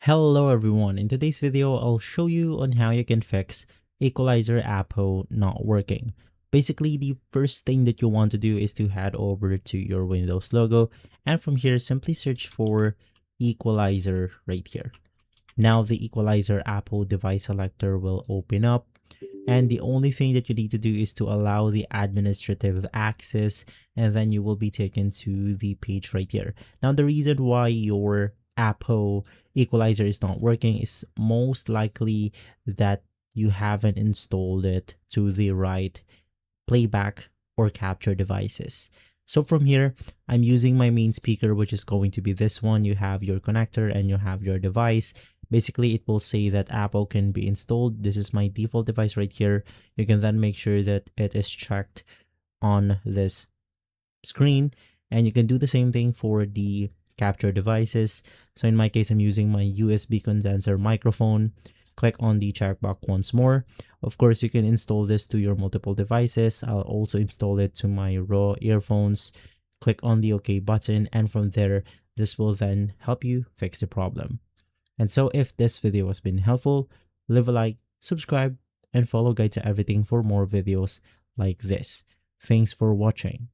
Hello everyone, in today's video I'll show you on how you can fix Equalizer APO not working. Basically, the first thing that you want to do is to head over to your Windows logo, and from here simply search for Equalizer right here. Now the Equalizer APO device selector will open up, and the only thing that you need to do is to allow the administrative access, and then you will be taken to the page right here. Now the reason why your APO Equalizer is not working is most likely that you haven't installed it to the right playback or capture devices. So from here, I'm using my main speaker, which is going to be this one. You have your connector and you have your device. Basically, it will say that APO can be installed. This is my default device right here. You can then make sure that it is checked on this screen, and you can do the same thing for the capture devices. So in my case, I'm using my USB condenser microphone. Click on the checkbox once more. Of course, you can install this to your multiple devices. I'll also install it to my raw earphones. Click on the OK button, and from there, this will then help you fix the problem. And so if this video has been helpful, leave a like, subscribe, and follow Guide to Everything for more videos like this. Thanks for watching.